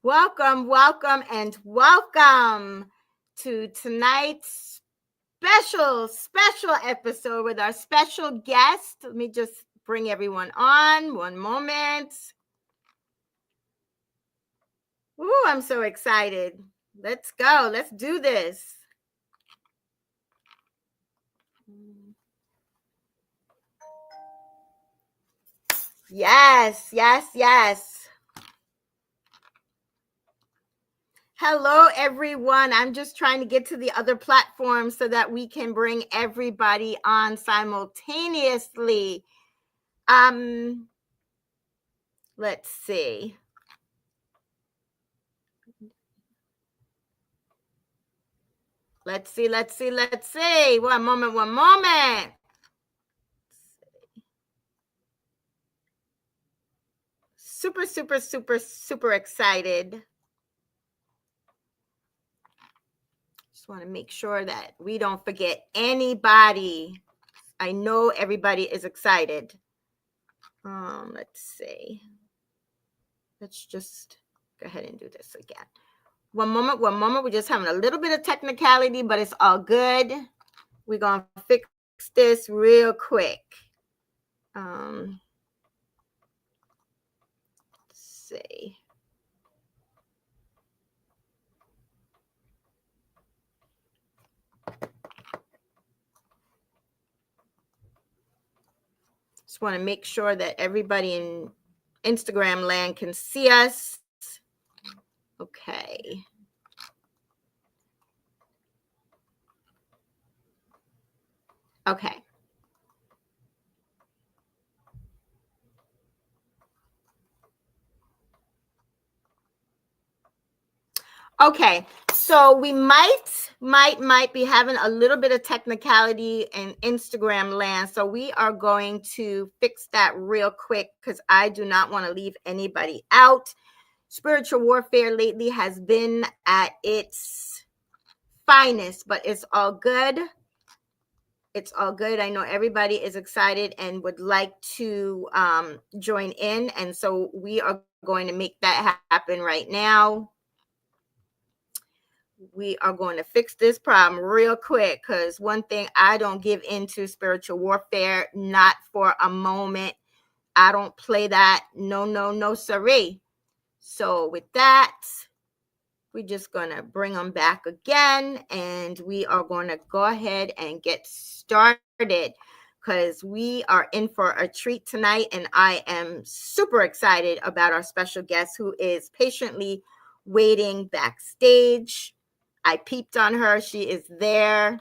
Welcome, welcome, and welcome to tonight's special episode with our special guest. Let me just bring everyone on. One moment. Ooh, I'm so excited. Let's go. Let's do this. Yes. Hello, everyone. I'm just trying to get to the other platform so that we can bring everybody on simultaneously. Let's see. Let's see. One moment. Super excited. Just want to make sure that we don't forget anybody. I know everybody is excited. Let's see. Let's just go ahead and do this again. One moment. We're just having a little bit of technicality, but it's all good. We're going to fix this real quick. Let's see. Just want to make sure that everybody in Instagram land can see us. Okay. Okay, so we might be having a little bit of technicality in Instagram land. So we are going to fix that real quick because I do not want to leave anybody out. Spiritual warfare lately has been at its finest, but it's all good. It's all good. I know everybody is excited and would like to join in. And so we are going to make that happen right now. We are going to fix this problem real quick because one thing, I don't give into spiritual warfare, not for a moment. I don't play that. No, siree. So with that, we're just going to bring them back again, and we are going to go ahead and get started because we are in for a treat tonight, and I am super excited about our special guest who is patiently waiting backstage. I peeped on her. She is there.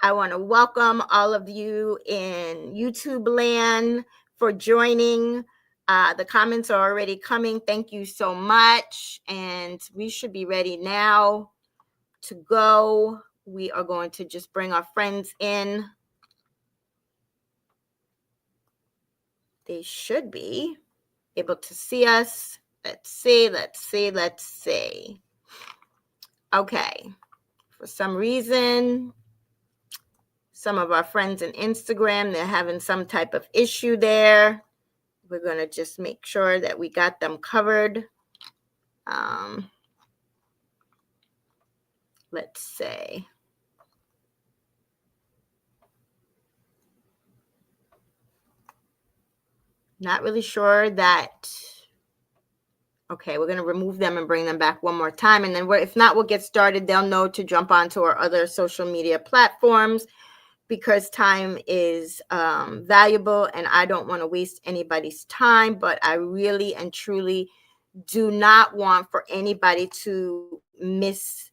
I want to welcome all of you in YouTube land for joining. The comments are already coming. Thank you so much. And we should be ready now to go. We are going to just bring our friends in. They should be able to see us. Let's see. Okay. For some reason, some of our friends on Instagram, they're having some type of issue there. We're going to just make sure that we got them covered. Let's say. Not really sure that. Okay, we're going to remove them and bring them back one more time. And then if not, we'll get started. They'll know to jump onto our other social media platforms because time is valuable and I don't want to waste anybody's time. But I really and truly do not want for anybody to miss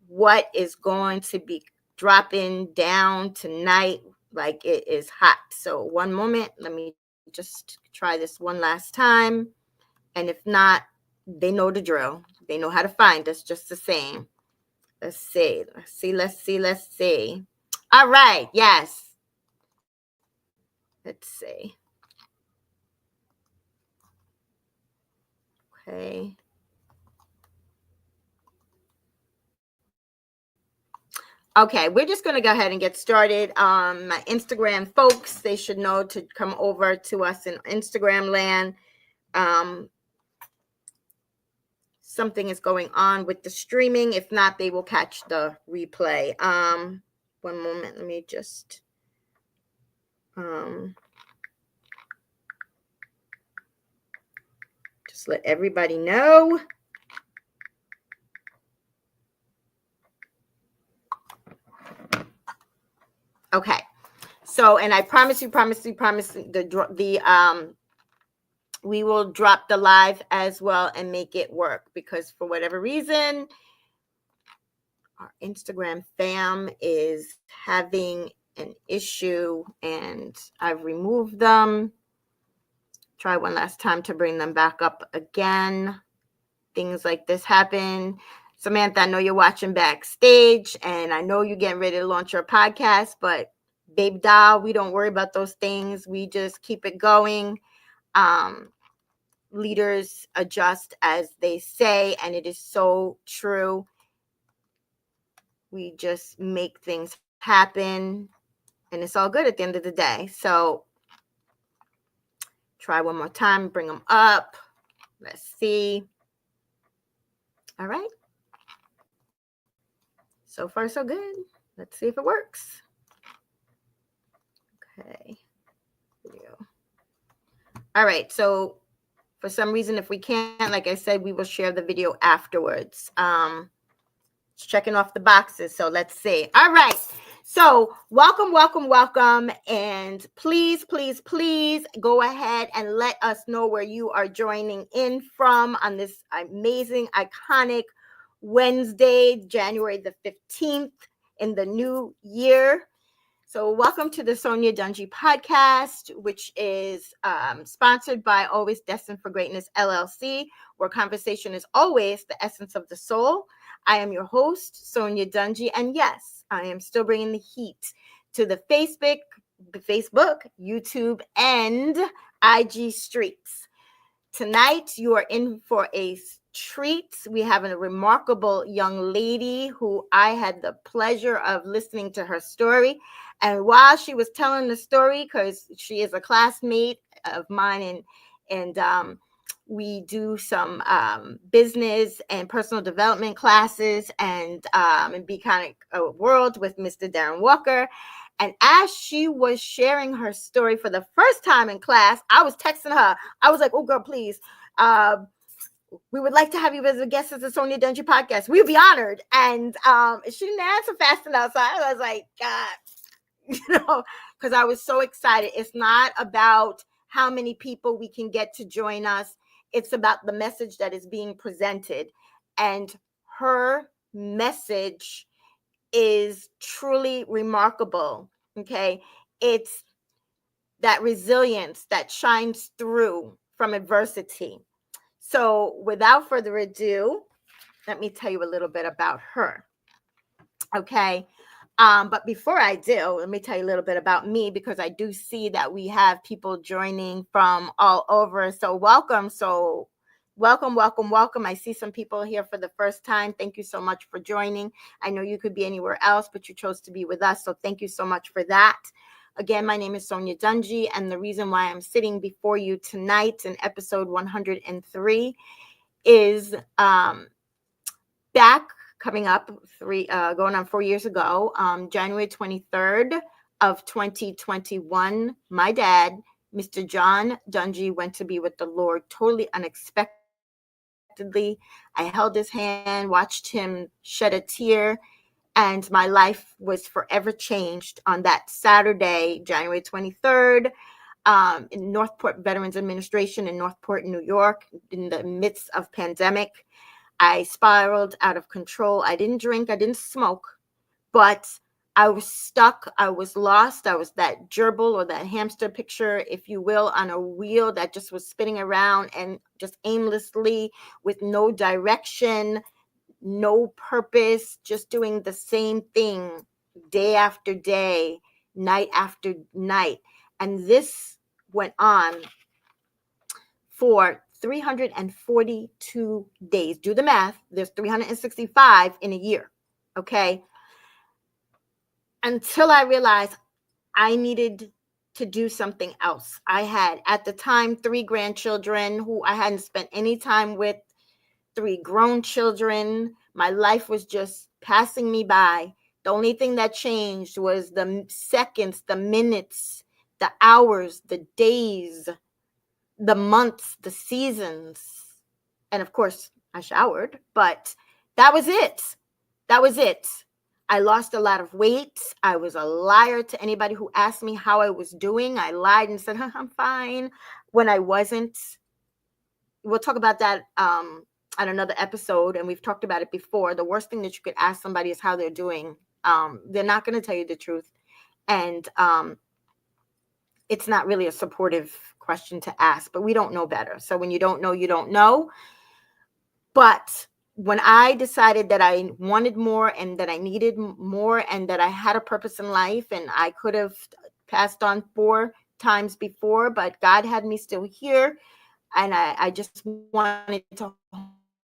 what is going to be dropping down tonight. Like, it is hot. So one moment, let me just try this one last time. And if not, they know the drill. They know how to find us just the same. Let's see. All right. Yes. Let's see. Okay. Okay, we're just going to go ahead and get started. My Instagram folks, they should know to come over to us in Instagram land. something is going on with the streaming. If not, they will catch the replay. One moment, let me just let everybody know. Okay. So, and I promise you, we will drop the live as well and make it work, because for whatever reason, our Instagram fam is having an issue and I've removed them. Try one last time to bring them back up again. Things like this happen. Samantha, I know you're watching backstage and I know you're getting ready to launch your podcast, but babe doll, we don't worry about those things. We just keep it going. Leaders adjust, as they say, and it is so true. We just make things happen and it's all good at the end of the day. So try one more time, bring them up. Let's see. All right. So far, so good. Let's see if it works. Okay. All right. So for some reason, if we can't, like I said, we will share the video afterwards. It's checking off the boxes. So let's see. All right. So welcome. And please go ahead and let us know where you are joining in from on this amazing, iconic Wednesday, January the 15th in the new year. So welcome to the Sonya Dungee podcast, which is sponsored by Always Destined for Greatness, LLC, where conversation is always the essence of the soul. I am your host, Sonya Dungee, and yes, I am still bringing the heat to the Facebook, YouTube, and IG streets. Tonight, you are in for a treat. We have a remarkable young lady who I had the pleasure of listening to her story. And while she was telling the story, because she is a classmate of mine, and we do some business and personal development classes and Be Kind of World with Mr. Darren Walker. And as she was sharing her story for the first time in class, I was texting her. I was like, oh, girl, please. We would like to have you as a guest at the Sonya Dungee podcast. We'd be honored. And she didn't answer fast enough. So I was like, God. Because I was so excited. It's not about how many people we can get to join us. It's about the message that is being presented. And her message is truly remarkable. Okay. It's that resilience that shines through from adversity. So without further ado, let me tell you a little bit about her. Okay. But before I do, let me tell you a little bit about me, because I do see that we have people joining from all over. So welcome. Welcome. I see some people here for the first time. Thank you so much for joining. I know you could be anywhere else, but you chose to be with us. So thank you so much for that. Again, my name is Sonya Dungee, and the reason why I'm sitting before you tonight in episode 103 is back coming up going on 4 years ago, January 23rd of 2021, my dad, Mr. John Dungee, went to be with the Lord totally unexpectedly. I held his hand, watched him shed a tear, and my life was forever changed on that Saturday, January 23rd, in Northport Veterans Administration in Northport, New York, in the midst of pandemic. I spiraled out of control. I didn't drink, I didn't smoke, but I was stuck. I was lost. I was that gerbil or that hamster picture, if you will, on a wheel that just was spinning around and just aimlessly with no direction, no purpose, just doing the same thing day after day, night after night. And this went on for 342 days. Do the math. There's 365 in a year. Okay. Until I realized I needed to do something else. I had, at the time, 3 grandchildren who I hadn't spent any time with 3 grown children. My life was just passing me by. The only thing that changed was the seconds, the minutes, the hours, the days, the months, the seasons. And of course, I showered, but that was it. That was it. I lost a lot of weight. I was a liar to anybody who asked me how I was doing. I lied and said, I'm fine, when I wasn't. We'll talk about that on another episode, and we've talked about it before. The worst thing that you could ask somebody is how they're doing. They're not going to tell you the truth. And it's not really a supportive question to ask, but we don't know better. So when you don't know, you don't know. But when I decided that I wanted more and that I needed more and that I had a purpose in life, and I could have passed on 4 times before, but God had me still here. And I just wanted to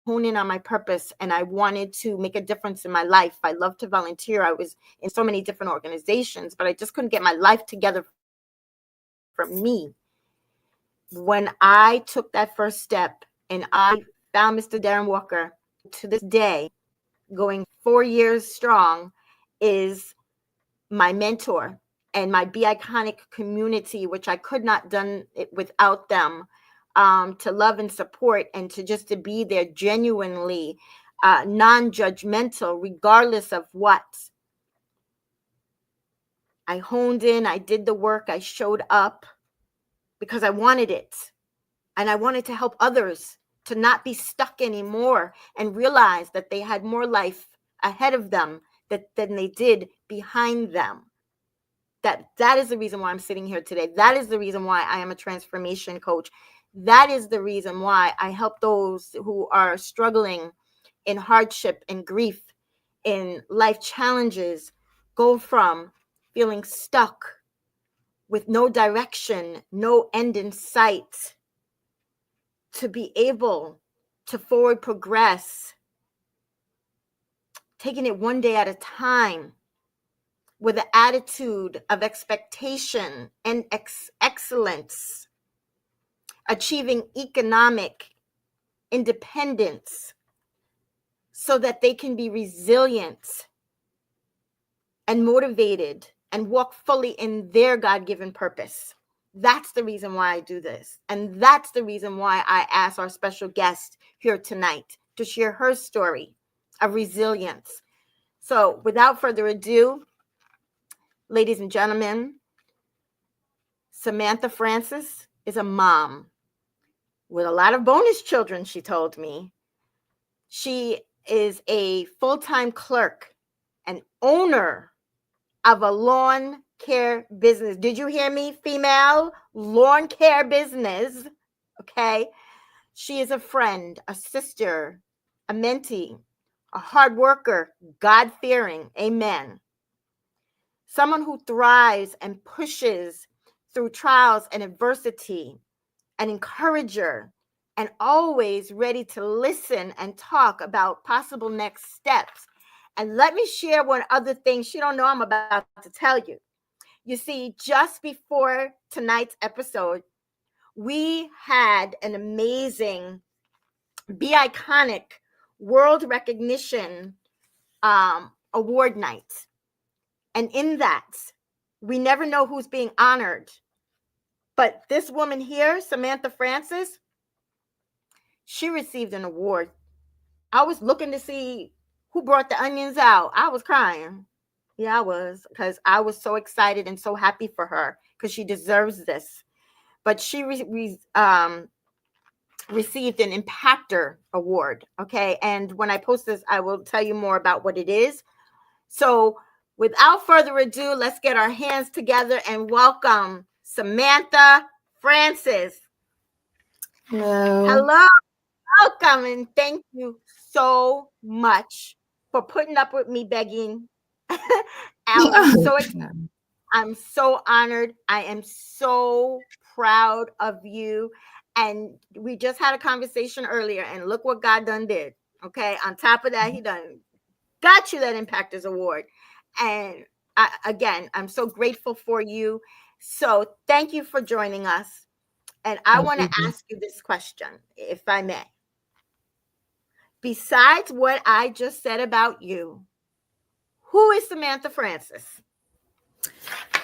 hone in on my purpose, and I wanted to make a difference in my life. I love to volunteer. I was in so many different organizations, but I just couldn't get my life together for me. When I took that first step and I found Mr. Darren Walker, who to this day, going 4 years strong, is my mentor and my Be Iconic community, which I could not done it without them, to love and support, and to just to be there genuinely, non-judgmental, regardless of what. I honed in, I did the work, I showed up because I wanted it. And I wanted to help others to not be stuck anymore and realize that they had more life ahead of them than they did behind them. That is the reason why I'm sitting here today. That is the reason why I am a transformation coach. That is the reason why I help those who are struggling in hardship and grief, in life challenges, go from feeling stuck with no direction, no end in sight, to be able to forward progress, taking it one day at a time, with an attitude of expectation and excellence, achieving economic independence so that they can be resilient and motivated and walk fully in their God-given purpose. That's the reason why I do this. And that's the reason why I asked our special guest here tonight to share her story of resilience. So without further ado, ladies and gentlemen, Samantha Francis is a mom with a lot of bonus children, she told me. She is a full-time clerk and owner of a lawn care business. Did you hear me, female? Lawn care business. Okay. She is a friend, a sister, a mentee, a hard worker, God-fearing. Amen. Someone who thrives and pushes through trials and adversity, an encourager, and always ready to listen and talk about possible next steps. And let me share one other thing she don't know I'm about to tell you. You see, just before tonight's episode, we had an amazing Be Iconic World Recognition award night. And in that, we never know who's being honored. But this woman here, Samantha Francis, she received an award. I was looking to see who brought the onions out. I was crying. Yeah, I was, because I was so excited and so happy for her, because she deserves this. But she received an Impactor Award. Okay. And when I post this, I will tell you more about what it is. So without further ado, let's get our hands together and welcome Samantha Francis. Hello. Hello. Welcome, and thank you so much for putting up with me begging. I'm Oh, so yeah. I'm so honored. I am so proud of you. And we just had a conversation earlier, and look what God done did. Okay. On top of that, he done got you that Impactors Award. And again, I'm so grateful for you. So thank you for joining us. And I Thank want to you. ask you this question, if I may. Besides what I just said about you, who is Samantha Francis?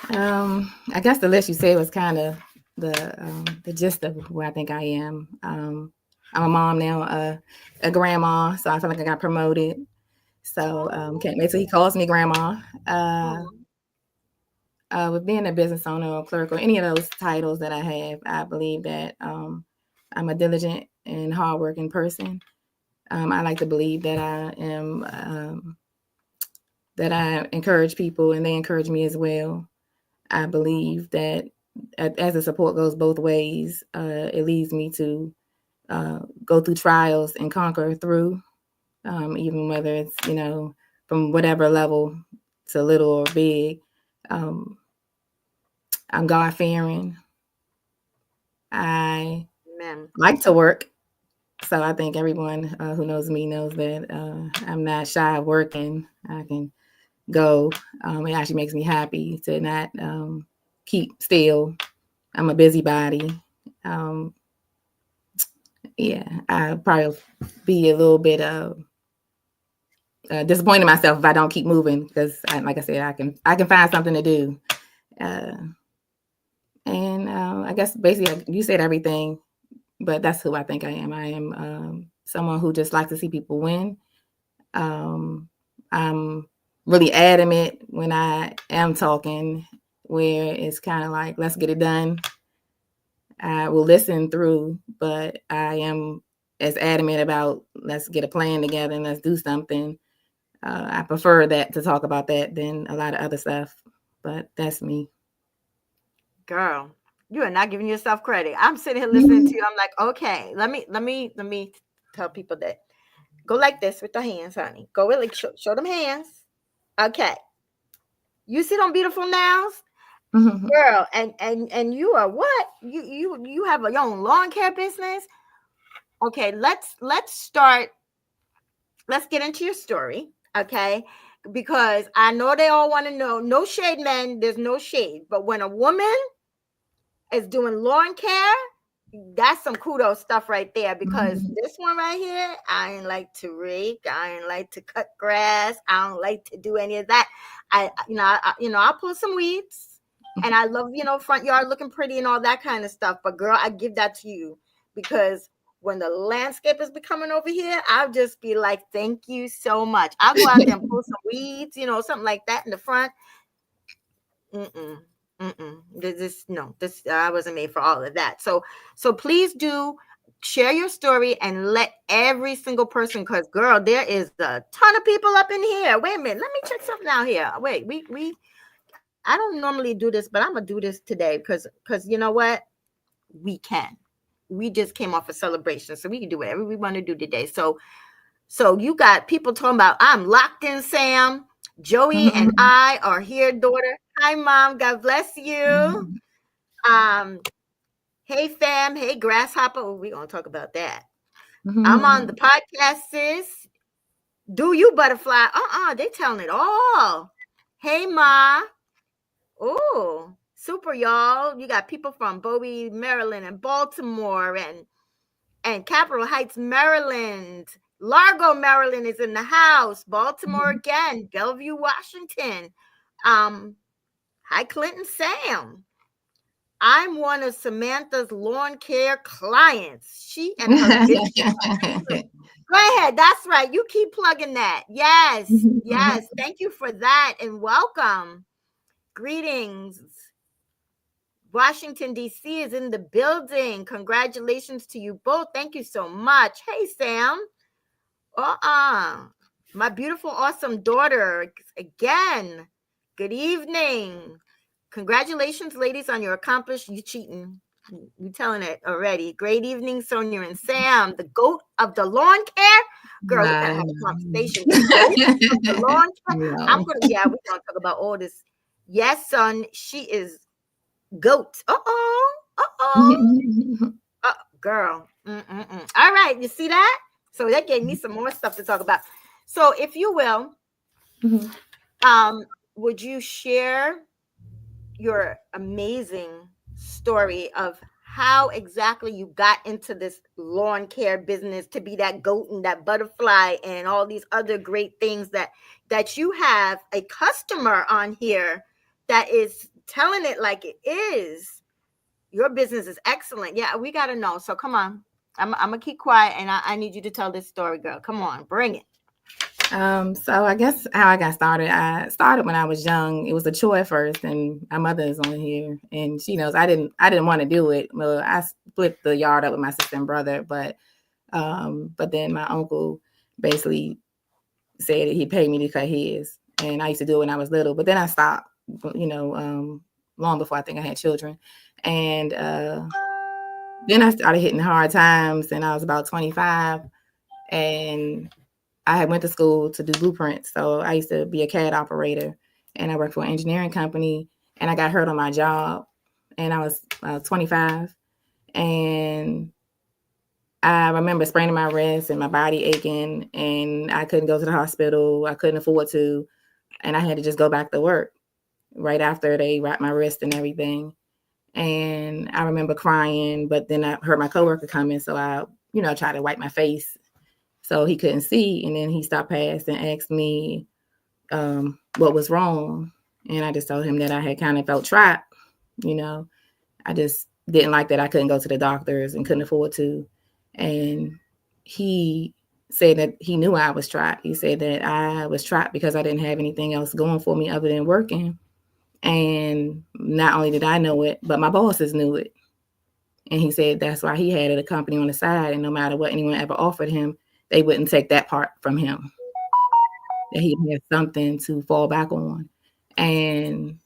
I guess the list you said was kind of the gist of who I think I am. I'm a mom now, a grandma, so I feel like I got promoted. So can't wait till he calls me grandma. Uh, Oh, with being a business owner or clerk or any of those titles that I have, I believe that I'm a diligent and hardworking person. I like to believe that I am that I encourage people and they encourage me as well. I believe that as the support goes both ways, it leads me to go through trials and conquer through, even whether it's, from whatever level to little or big. Um, I'm God fearing. I man. like to work. So I think everyone who knows me knows that I'm not shy of working. I can go. It actually makes me happy to not keep still. I'm a busybody. Um, yeah, I probably be a little bit disappointed myself if I don't keep moving because, like I said, I can find something to do. Uh, and I guess basically you said everything, but that's who I think I am. I am someone who just likes to see people win. I'm really adamant when I am talking, where it's kind of like, let's get it done. I will listen through, but I am as adamant about let's get a plan together and let's do something. I prefer that to talk about that than a lot of other stuff, but that's me. Girl, you are not giving yourself credit. I'm sitting here listening to you. I'm like, okay, let me tell people that go like this with the hands, honey. Go with like show them hands. Okay. You see them beautiful nails? Girl, and you are what? You have your own lawn care business? Okay, let's start. Let's get into your story, okay? Because I know they all want to know. No shade, man. There's no shade. But when a woman is doing lawn care, that's some kudos stuff right there. Because this one right here, I ain't like to rake, I ain't like to cut grass, I don't like to do any of that. I'll pull some weeds, and I love front yard looking pretty and all that kind of stuff. But girl, I give that to you because when the landscapers be coming over here, I'll just be like, thank you so much. I'll go out there and pull some weeds, something like that in the front. Mm-mm. Mm-mm. This I wasn't made for all of that. So please do share your story and let every single person, because girl, there is a ton of people up in here. Wait a minute, let me check something out here. Wait, we I don't normally do this, but I'm gonna do this today because you know what? We can. We just came off a celebration, so we can do whatever we want to do today. So you got people talking about I'm locked in, Sam. Joey and I are here, daughter. Hi, mom. God bless you. Um, hey, fam. Hey, grasshopper. Oh, we're gonna talk about that. I'm on the podcast, sis. Do you butterfly? They telling it all. Hey, ma. Oh, super, y'all. You got people from Bowie, Maryland, and Baltimore, and Capitol Heights, Maryland. Largo, Maryland is in the house. Baltimore again. Bellevue, Washington. Hi, Clinton Sam. I'm one of Samantha's lawn care clients. She and her business. Go ahead. That's right. You keep plugging that. Yes. Yes. Thank you for that and welcome. Greetings. Washington, D.C. is in the building. Congratulations to you both. Thank you so much. Hey, Sam. My beautiful, awesome daughter. Again, good evening. Congratulations, ladies, on your accomplishment. You cheating. You telling it already. Great evening, Sonya and Sam, the goat of the lawn care. Girl, we gotta have a conversation. The goat of the lawn care. No. We're gonna talk about all this. Yes, son, she is goat. Girl. All right, you see that? So that gave me some more stuff to talk about. So if you will, would you share your amazing story of how exactly you got into this lawn care business to be that goat and that butterfly and all these other great things that you have a customer on here that is telling it like it is. Your business is excellent. Yeah, we got to know. So come on. I'm going to keep quiet and I need you to tell this story, girl. Come on, bring it. So I guess how I started when I was young. It was a chore at first, and my mother is on here, and she knows I didn't want to do it. Well, I split the yard up with my sister and brother, but then my uncle basically said that he paid me to cut his, and I used to do it when I was little. But then I stopped, long before I think I had children, and then I started hitting hard times, and I was about 25, and I had went to school to do blueprints. So I used to be a CAD operator, and I worked for an engineering company, and I got hurt on my job, and I was 25, and I remember spraining my wrist and my body aching, and I couldn't go to the hospital. I couldn't afford to, and I had to just go back to work right after they wrapped my wrist and everything. And I remember crying, but then I heard my coworker coming, so I, tried to wipe my face so he couldn't see. And then he stopped past and asked me what was wrong. And I just told him that I had kind of felt trapped. I just didn't like that I couldn't go to the doctors and couldn't afford to. And he said that he knew I was trapped. He said that I was trapped because I didn't have anything else going for me other than working. And not only did I know it, but my bosses knew it. And he said that's why he had a company on the side. And no matter what anyone ever offered him, they wouldn't take that part from him. That he had something to fall back on. And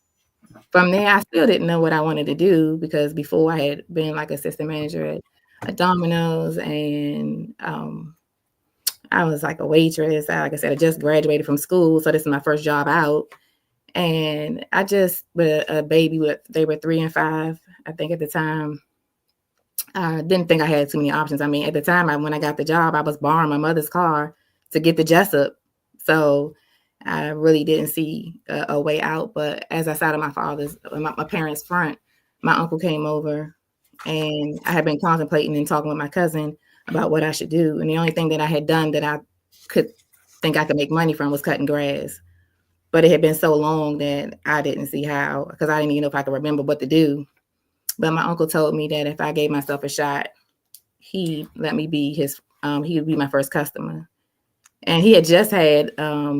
from there, I still didn't know what I wanted to do because before I had been like assistant manager at Domino's, and I was like a waitress. Like I said, I just graduated from school, so this is my first job out. And I just, with a baby, they were 3 and 5, I think at the time. I didn't think I had too many options. I mean, at the time, when I got the job, I was borrowing my mother's car to get the Jessup. So I really didn't see a way out. But as I sat at my parents' front, my uncle came over, and I had been contemplating and talking with my cousin about what I should do. And the only thing that I had done that I could think I could make money from was cutting grass. But it had been so long that I didn't see how, because I didn't even know if I could remember what to do. But my uncle told me that if I gave myself a shot, he'd let me be he would be my first customer. And he had just had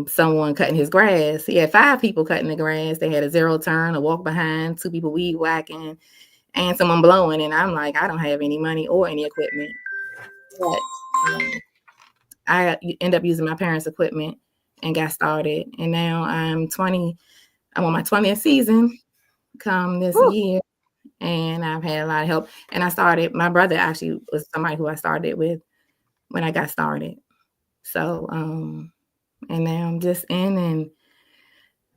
someone cutting his grass. He had 5 people cutting the grass. They had a zero turn, a walk behind, 2 people weed whacking, and someone blowing. And I'm like, I don't have any money or any equipment. But I end up using my parents' equipment and got started. And now I'm 20. I'm on my 20th season come this year. And I've had a lot of help. And my brother actually was somebody who I started with when I got started. So, and now I'm just in, and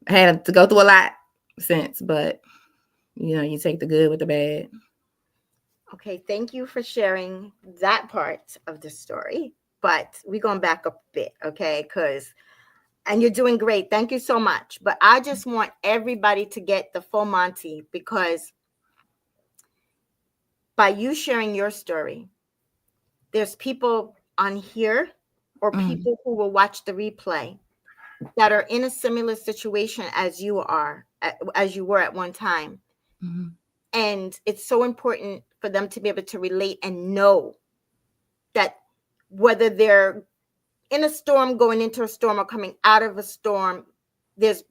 I had to go through a lot since, but you take the good with the bad. Okay, thank you for sharing that part of the story. But we're going back a bit, okay? And you're doing great. Thank you so much. But I just want everybody to get the full Monty, because by you sharing your story, there's people on here or people who will watch the replay that are in a similar situation as you were at one time. Mm-hmm. And it's so important for them to be able to relate and know that whether they're in a storm, going into a storm, or coming out of a storm, there's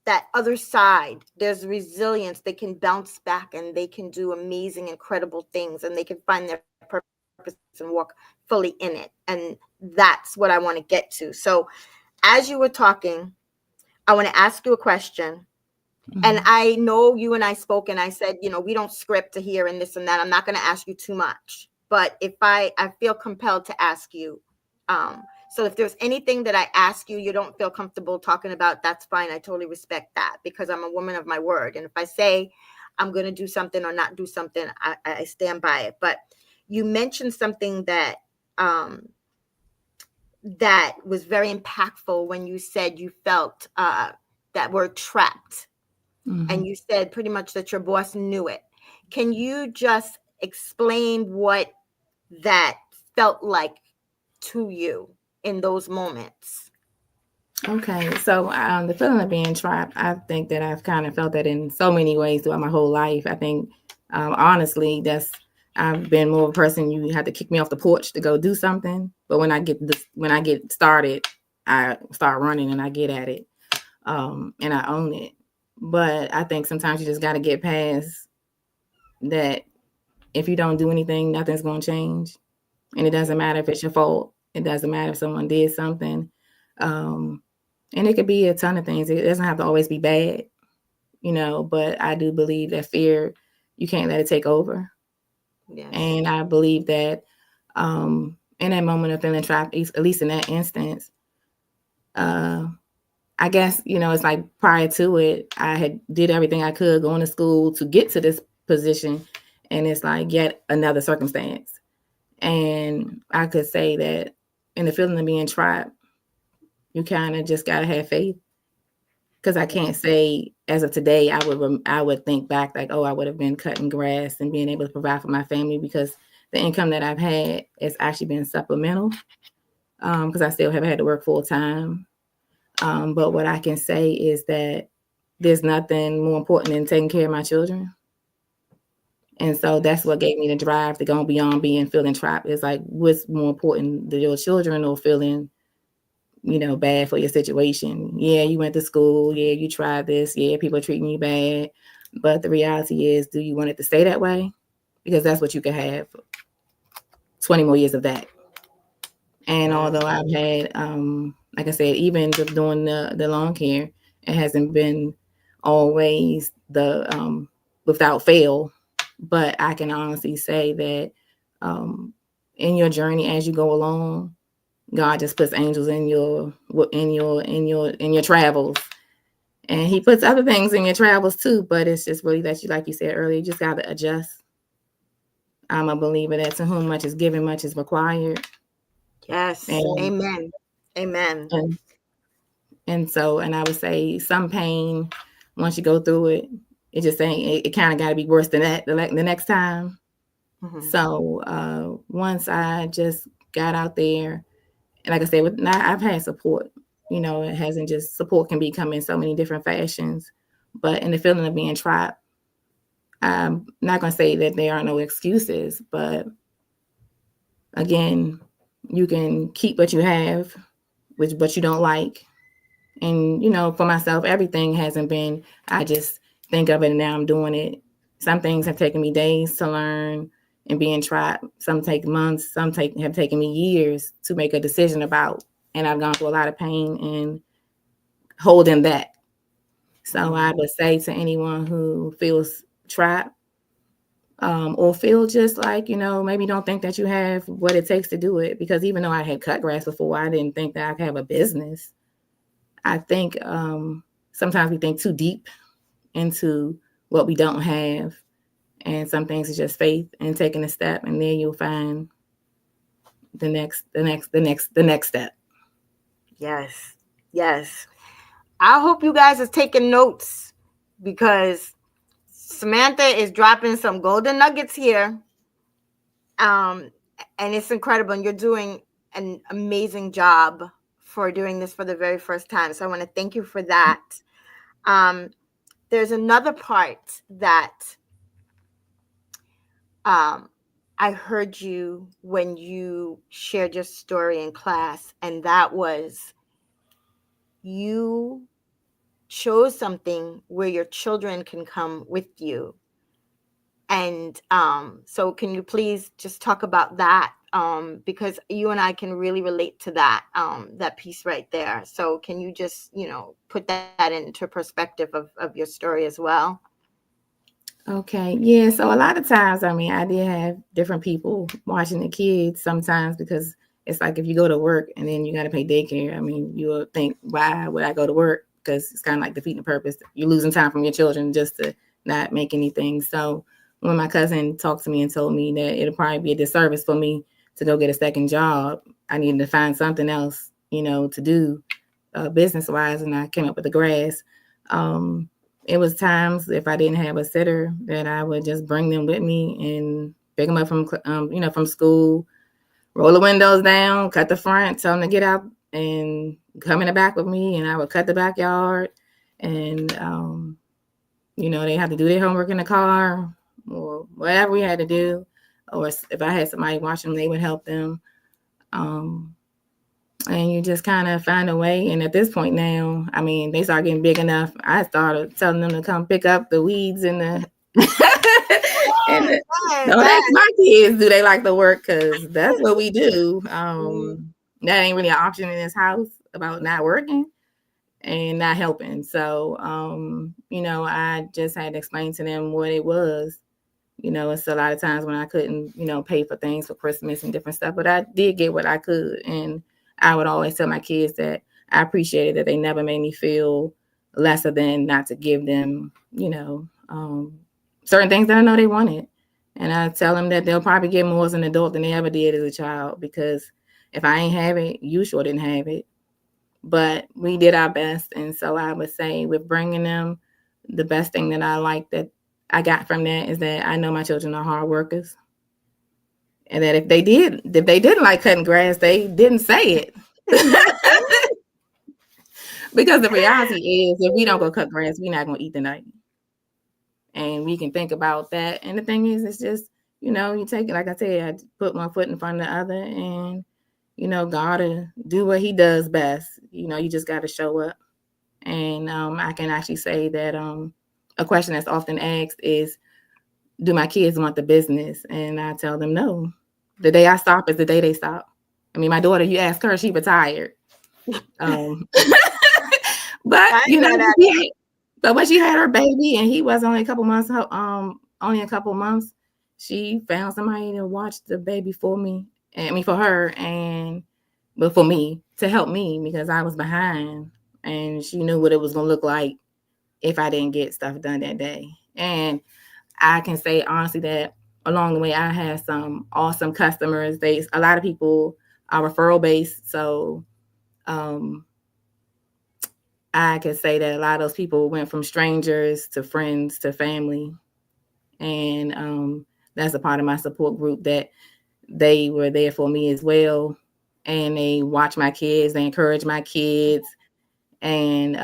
that other side. There's resilience. They can bounce back and they can do amazing, incredible things, and they can find their purpose and walk fully in it. And that's what I want to get to. So as you were talking, I want to ask you a question. And I know you and I spoke, and I said, we don't script to here and this and that. I'm not going to ask you too much. But if I feel compelled to ask you, so if there's anything that I ask you, you don't feel comfortable talking about, that's fine. I totally respect that, because I'm a woman of my word. And if I say I'm going to do something or not do something, I stand by it. But you mentioned something that was very impactful when you said you felt that word trapped. And you said pretty much that your boss knew it. Can you just explain what that felt like to you in those moments? Okay, so the feeling of being trapped, I think that I've kind of felt that in so many ways throughout my whole life. I think, honestly, I've been more of a person. You have to kick me off the porch to go do something, but when I get started, I start running and I get at it, and I own it. But I think sometimes you just got to get past that. If you don't do anything, nothing's going to change, and it doesn't matter if it's your fault. It doesn't matter if someone did something. Um, and it could be a ton of things. It doesn't have to always be bad, but I do believe that fear, you can't let it take over. Yes. And I believe that in that moment of feeling trapped, at least in that instance, uh, I guess, it's like prior to it, I had did everything I could going to school to get to this position. And it's like yet another circumstance. And I could say that in the feeling of being trapped, you kind of just got to have faith, because I can't Yes. say as of today I would think back like, oh, I would have been cutting grass and being able to provide for my family, because the income that I've had has actually been supplemental, because I still have had to work full time. But what I can say is that there's nothing more important than taking care of my children. And so that's Yes. what gave me the drive to go beyond feeling trapped. It's like, what's more important, your children or feeling bad for your situation? Yeah, you went to school. Yeah, you tried this. Yeah, people are treating you bad. But the reality is, do you want it to stay that way? Because that's what you could have 20 more years of that. And Yes. although I've had, like I said, even just doing the lawn care, it hasn't been always the without fail. But I can honestly say that um, in your journey as you go along, God just puts angels in your travels, and He puts other things in your travels too. But it's just really that you, like you said earlier, you just got to adjust. I'm a believer that to whom much is given, much is required, Yes. and Amen. Amen. and and I would say some pain, once you go through it, it just ain't. It kind of got to be worse than that the next time. Mhm. So once I just got out there, and like I said, I've had support. It hasn't just support can become in so many different fashions, but in the feeling of being trapped, I'm not gonna say that there are no excuses, but again, you can keep what you have, which what you don't like. And for myself, everything hasn't been. I just think of it and now I'm doing it. Some things have taken me days to learn and being trapped. Some take months. Have taken me years to make a decision about. And I've gone through a lot of pain and holding that. So I Mhm. would say to anyone who feels trapped, or feel just like, maybe don't think that you have what it takes to do it. Because even though I had cut grass before, I didn't think that I could have a business. I think sometimes we think too deep into what we don't have. And some things is just faith and taking a step, and then you'll find the next step. Yes. Yes. I hope you guys are taking notes because Samantha is dropping some golden nuggets here. Um, and it's incredible. And you're doing an amazing job for doing this for the very first time. So I want to thank you for that. Um, there's another part that um, I heard you when you shared your story in class, and that was you chose something where your children can come with you. And so can you please just talk about that? Because you and I can really relate to that piece right there. So can you just, put that into perspective of your story as well? Okay. Yeah. So a lot of times, I mean, I did have different people watching the kids sometimes, because it's like if you go to work and then you got to pay daycare, I mean, you'll think, why would I go to work? Because it's kind of like defeating the purpose. You're losing time from your children just to not make anything. So when my cousin talked to me and told me that it'll probably be a disservice for me to go get a second job, I needed to find something else, to do business wise. And I came up with the grass. Um, it was times if I didn't have a sitter that I would just bring them with me and pick them up from from school, roll the windows down, cut the front, tell them to get out and come in the back with me, and I would cut the backyard, and they had to do their homework in the car or whatever we had to do, or if I had somebody watching them, they would help them. Um, and you just kind of find a way. And at this point now, I mean, they start getting big enough. I started telling them to come pick up the weeds and the and don't ask my kids do they like the work, because that's what we do. That ain't really an option in this house about not working and not helping. So I just had to explain to them what it was. It's a lot of times when I couldn't, pay for things for Christmas and different stuff, but I did get what I could. And I would always tell my kids that I appreciated that they never made me feel lesser than not to give them, certain things that I know they wanted. And I tell them that they'll probably get more as an adult than they ever did as a child, because if I ain't have it, you sure didn't have it. But we did our best. And so I would say with bringing them, the best thing that I like that I got from that is that I know my children are hard workers. And that if they didn't like cutting grass, they didn't say it. Because the reality is, if we don't go cut grass, we're not going to eat tonight. And we can think about that. And the thing is, it's just, you take it, like I said, I put one foot in front of the other, and, God will do what he does best. You just got to show up. And I can actually say that a question that's often asked is, do my kids want the business? And I tell them no. The day I stop is the day they stop. I mean, my daughter, you ask her, she retired. But but when she had her baby and he was only a couple months, she found somebody to watch the baby for me. For her, but for me, to help me, because I was behind, and she knew what it was going to look like if I didn't get stuff done that day. And I can say honestly that along the way, I had some awesome customers. A lot of people are referral based. So I could say that a lot of those people went from strangers to friends to family. And that's a part of my support group, that they were there for me as well. And they watch my kids, they encourage my kids. And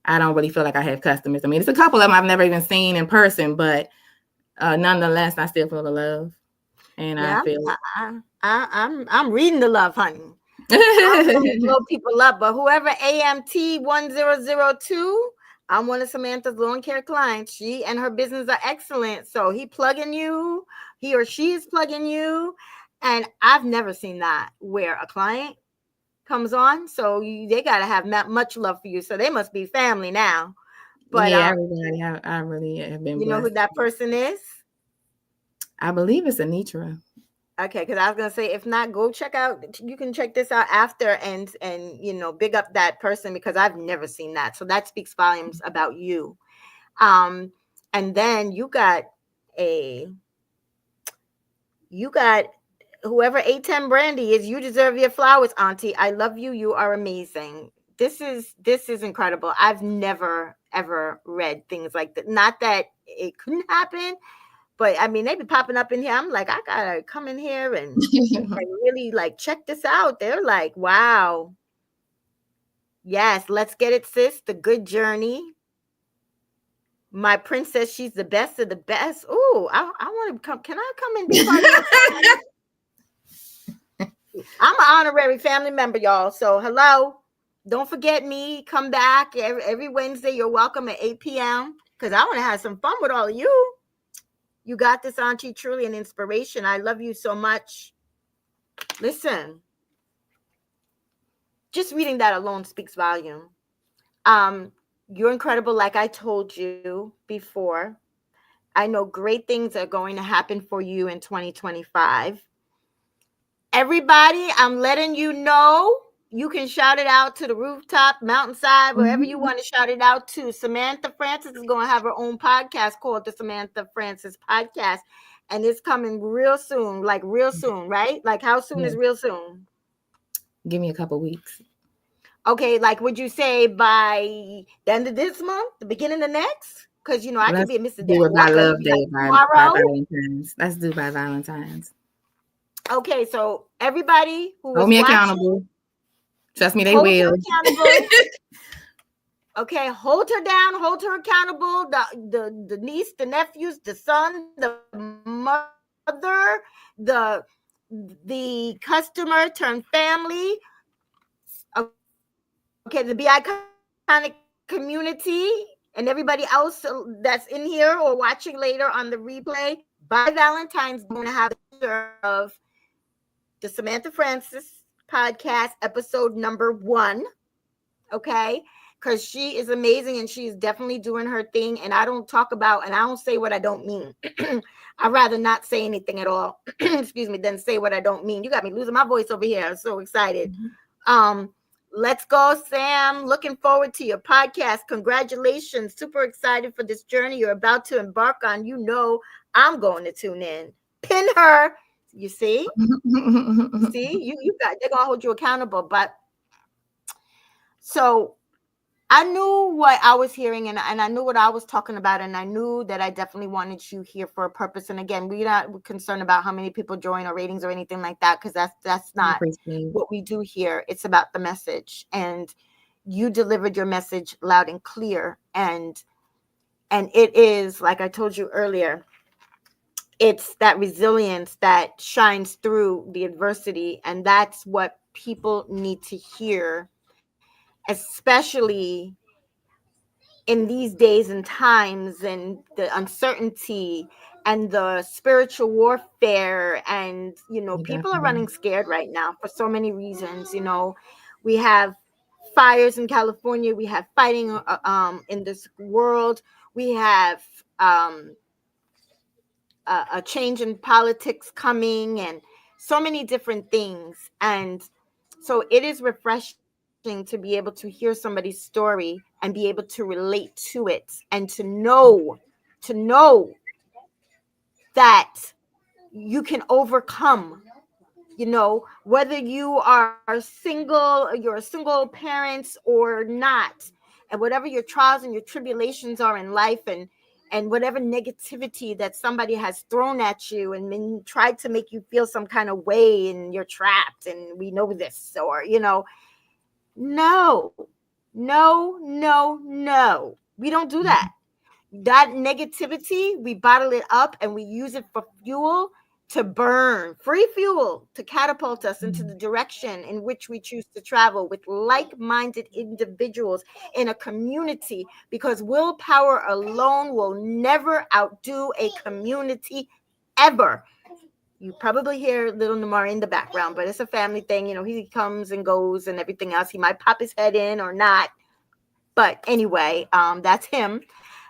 I don't really feel like I have customers. I mean, it's a couple of them I've never even seen in person, but nonetheless, I still feel the love. And I feel I'm reading the love, honey. I blow people up, but whoever AMT 1002, I'm one of Samantha's lawn care clients. She and her business are excellent. So he or she is plugging you. And I've never seen that where a client comes on. So they got to have much love for you. So they must be family now. But yeah, everybody, I really have been. You know who that person is? I believe it's Anitra. Okay, because I was gonna say, if not, go check out. You can check this out after, and big up that person, because I've never seen that. So that speaks volumes about you. And then you got whoever A10 Brandy is. You deserve your flowers, Auntie. I love you. You are amazing. This is incredible. I've never ever read things like that. Not that it couldn't happen. But I mean, they be popping up in here. I'm like, I gotta come in here and really check this out. They're like, wow. Yes, let's get it, sis. The good journey. My princess, she's the best of the best. Ooh, I want to come. Can I come and be part of your family? I'm an honorary family member, y'all. So hello. Don't forget me. Come back every Wednesday. You're welcome at 8 p.m. because I want to have some fun with all of you. You got this, Auntie. Truly an inspiration. I love you so much. Listen, just reading that alone speaks volume. You're incredible, like I told you before. I know great things are going to happen for you in 2025. Everybody, I'm letting you know. You can shout it out to the rooftop, mountainside, wherever you want to shout it out to. Samantha Francis is going to have her own podcast called the Samantha Francis Podcast. And it's coming real soon, real soon, right? Like how soon is real soon? Give me a couple weeks. Okay, like would you say by the end of this month, the beginning of next? Because I could Let's be a Mrs. do it by Walker. Love Maybe like Day by tomorrow. Valentine's. Let's do by Valentine's. Okay, so everybody who Hold is me watching, accountable. Trust me, they hold her will. accountable. Okay, hold her down, hold her accountable. The niece, the nephews, the son, the mother, the customer turned family. Okay, the Be Iconic community and everybody else that's in here or watching later on the replay. By Valentine's Day, we're going to have the pleasure of the Samantha Francis podcast, episode number 1. Okay, because she is amazing and she's definitely doing her thing. And I don't talk about and I don't say what I don't mean. I'd rather not say anything at all, excuse me, than say what I don't mean. You got me losing my voice over here. I'm so excited. um let's go, Sam. Looking forward to your podcast. Congratulations, super excited for this journey you're about to embark on. I'm going to tune in. Pin her. You see, you got, they're gonna hold you accountable. But so I knew what I was hearing, and I knew what I was talking about, and I knew that I definitely wanted you here for a purpose. And again, we're not concerned about how many people join or ratings or anything like that, because that's not what we do here. It's about the message, and you delivered your message loud and clear, and it is, like I told you earlier, it's that resilience that shines through the adversity, and that's what people need to hear, especially in these days and times, and the uncertainty and the spiritual warfare. And people are running scared right now for so many reasons. We have fires in California, we have fighting in this world, we have a change in politics coming, and so many different things. And so it is refreshing to be able to hear somebody's story and be able to relate to it, and to know that you can overcome, whether you are single, you're a single parent or not, and whatever your trials and your tribulations are in life, and whatever negativity that somebody has thrown at you and then tried to make you feel some kind of way, and you're trapped, and we know this, or no, no, no, no, we don't do that. That negativity, we bottle it up and we use it for fuel, to burn, free fuel, to catapult us into the direction in which we choose to travel with like-minded individuals in a community, because willpower alone will never outdo a community, ever. You probably hear little Namari in the background, but it's a family thing. He comes and goes and everything else. He might pop his head in or not, but anyway, that's him.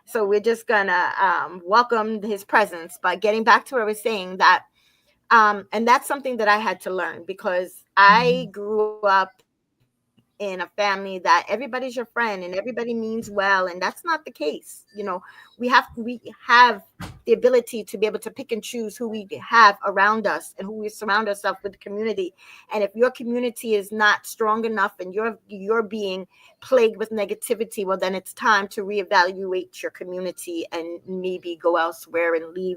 So we're just gonna welcome his presence. But getting back to what I was saying, that and that's something that I had to learn, because I grew up in a family that everybody's your friend and everybody means well, and that's not the case. We have the ability to be able to pick and choose who we have around us and who we surround ourselves with, the community. And if your community is not strong enough and you're being plagued with negativity, well, then it's time to reevaluate your community and maybe go elsewhere and leave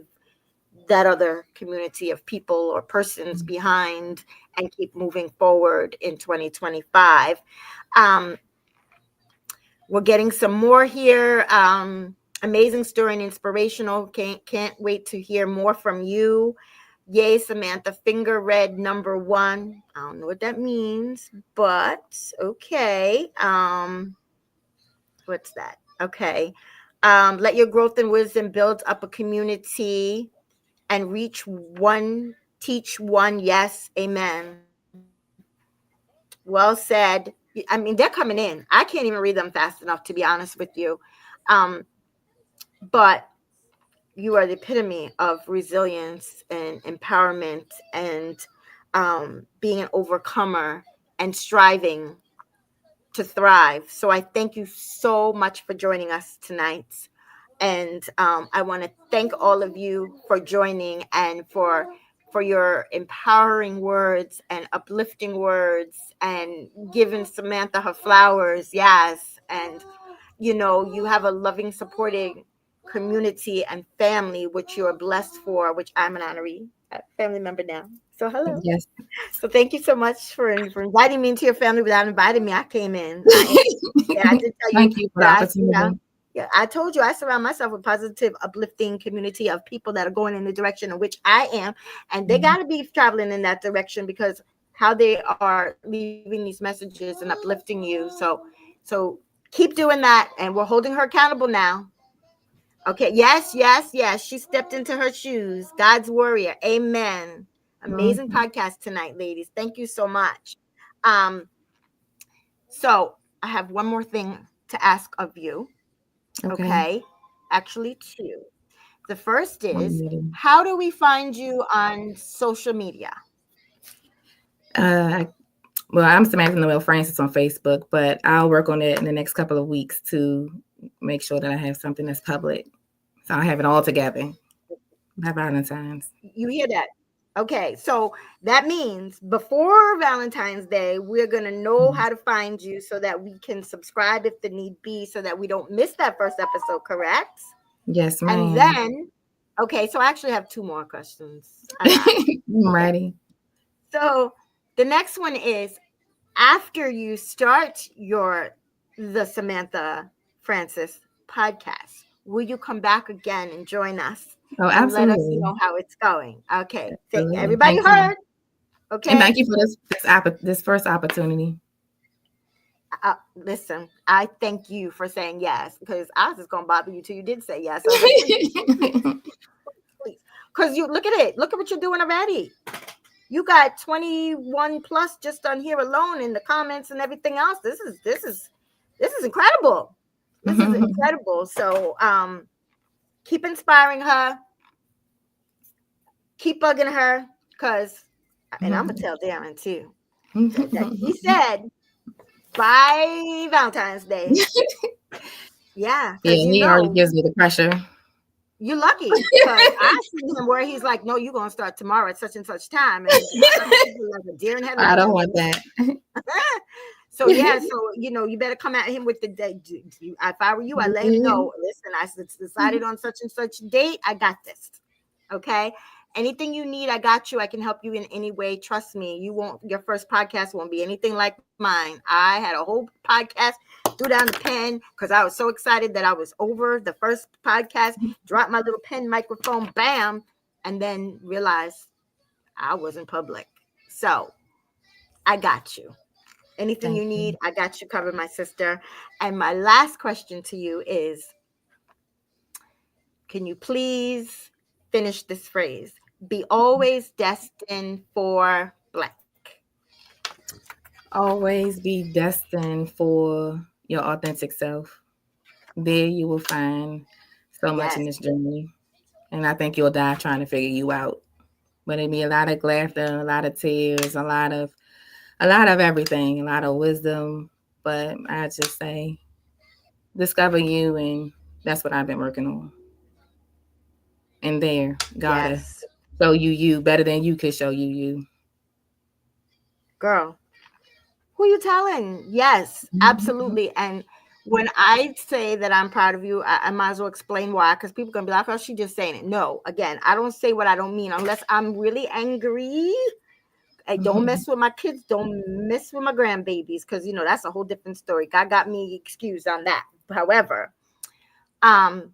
that other community of people or persons behind, and keep moving forward in 2025. Um, we're getting some more here. Amazing story and inspirational. Can't wait to hear more from you. Yay, Samantha. Finger red number 1. I don't know what that means, but okay. What's that? Okay. Let your growth and wisdom build up a community and reach one, teach one. Yes, amen. Well said. I mean, they're coming in. I can't even read them fast enough, to be honest with you. Um, but you are the epitome of resilience and empowerment, and being an overcomer and striving to thrive. So I thank you so much for joining us tonight. And I want to thank all of you for joining and for for your empowering words and uplifting words and giving Samantha her flowers. Yes. And, you have a loving, supporting community and family, which you're blessed for, which I'm an honoree family member now. So hello. Yes. So thank you so much for inviting me into your family. Without inviting me, I came in. Yeah, I did tell you Thank you for the that opportunity. yeah, I told you I surround myself with positive, uplifting community of people that are going in the direction in which I am, and they got to be traveling in that direction because how they are leaving these messages and uplifting you. So keep doing that, and we're holding her accountable now. Okay, yes, yes, yes. She stepped into her shoes. God's warrior. Amen. Amazing Mhm. podcast tonight, ladies. Thank you so much. Um, so I have one more thing to ask of you. Okay. Okay. Actually, two. The first I'm is, ready. how do we find you on social media? Uh, well, I'm Samantha Noel Francis on Facebook, but I'll work on it in the next couple of weeks to make sure that I have something that's public. So I'll have it all together by Valentine's. You hear that? Okay, so that means before Valentine's Day, we're going to know Mhm. how to find you so that we can subscribe if the need be, so that we don't miss that first episode, correct? Yes, And ma'am. then, okay, so I actually have two more questions. I lied. I'm Okay, ready. so the next one is, after you start the Samantha Francis podcast, will you come back again and join us Oh, and let us absolutely. know how it's going? Okay, Absolutely. everybody Thank you. heard? And Okay. thank you for this first opportunity. Listen, I thank you for saying yes, because I was just gonna bother you till you did say yes. I was like, please, because you look at it, look at what you're doing already. You got 21 plus just on here alone in the comments and everything else. This is incredible. This is incredible. So keep inspiring her, keep bugging her, because, and I'm gonna tell Darren too that he said by Valentine's Day. Yeah, Yeah, because he already gives me the pressure. you're lucky, because I see him where he's like, no, you're gonna start tomorrow at such and such time, and like a deer in I don't headlights. want that. So yeah, so you better come at him with the date. If I were you, I'd let him know. Listen, I decided on such and such date. I got this. Okay. Anything you need, I got you. I can help you in any way. Trust me. Your first podcast won't be anything like mine. I had a whole podcast, threw down the pen because I was so excited that I was over the first podcast, dropped my little pen microphone, bam, and then realized I wasn't public. So I got you. Anything Thank you you. need, I got you covered, my sister. And my last question to you is, can you please finish this phrase? Be always destined for blank. Always be destined for your authentic self. There you will find so much in Yes. this journey. And I think you'll die trying to figure you out. But it'd be a lot of laughter, a lot of tears, a lot of everything, a lot of wisdom. But I just say discover you, and that's what I've been working on. And there, gotta Yes. show you better than you could show you. Girl, who you telling? Yes, absolutely. And when I say that I'm proud of you, I might as well explain why, because people gonna be like, oh, she just saying it. No, again, I don't say what I don't mean unless I'm really angry. I don't mess with my kids, don't mess with my grandbabies, because that's a whole different story. God got me excused on that. However, um,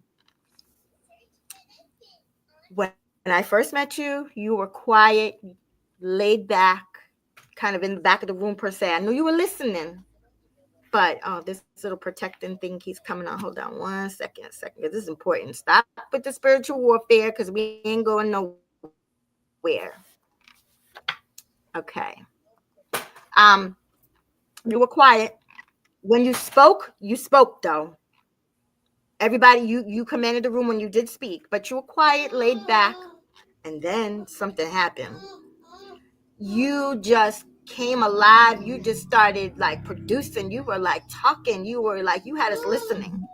when I first met you were quiet, laid back, kind of in the back of the room per se. I knew you were listening, but this little protecting thing keeps coming on. Hold on one second, because this is important. Stop with the spiritual warfare, because we ain't going nowhere. Okay. You were quiet. When you spoke though. Everybody, you commanded the room when you did speak, but you were quiet, laid back, and then something happened. You just came alive. You just started like producing. You were like talking. You were like, you had us listening,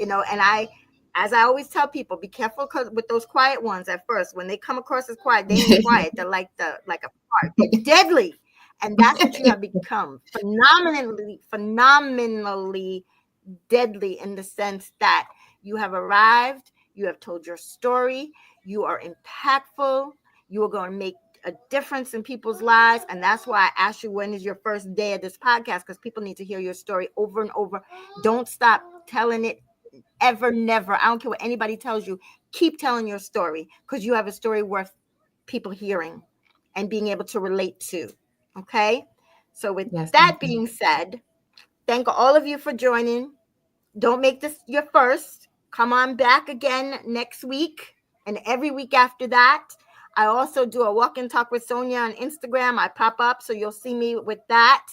and As I always tell people, be careful with those quiet ones at first. When they come across as quiet, they ain't quiet. They're like a fart. They're deadly. And that's what you have become. Phenomenally deadly, in the sense that you have arrived, you have told your story, you are impactful, you are going to make a difference in people's lives. And that's why I asked you, when is your first day of this podcast? Because people need to hear your story over and over. Don't stop telling it, ever, never. I don't care what anybody tells you. Keep telling your story, because you have a story worth people hearing and being able to relate to. Okay? So, with Yes, that thank you. being said, thank all of you for joining. Don't make this your first. Come on back again next week and every week after that. I also do a walk and talk with Sonya on Instagram. I pop up, so you'll see me with that.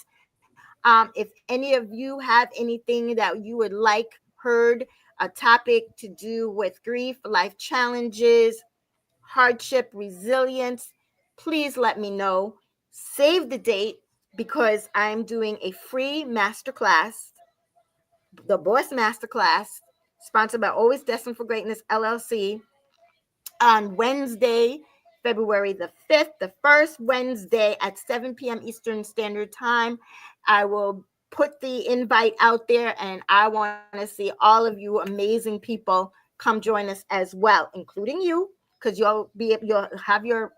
If any of you have anything that you would like heard, a topic to do with grief, life challenges, hardship, resilience, please let me know. Save the date, because I'm doing a free masterclass, the Boss Masterclass, sponsored by Always Destined for Greatness LLC, on Wednesday, February the 5th, the first Wednesday at 7 p.m. Eastern Standard Time. I will put the invite out there, and I want to see all of you amazing people come join us as well, including you, because you'll have your,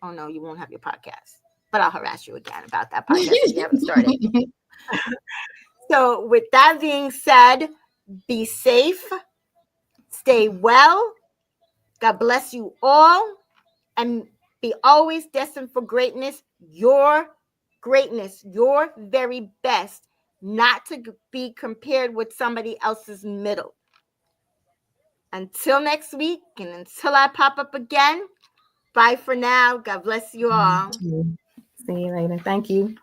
oh no, you won't have your podcast, but I'll harass you again about that podcast if you haven't started. So, with that being said, be safe, stay well. God bless you all, and be always destined for greatness, your very best, not to be compared with somebody else's middle. Until next week, and until I pop up again, bye for now. God bless you all. See you later. Thank you.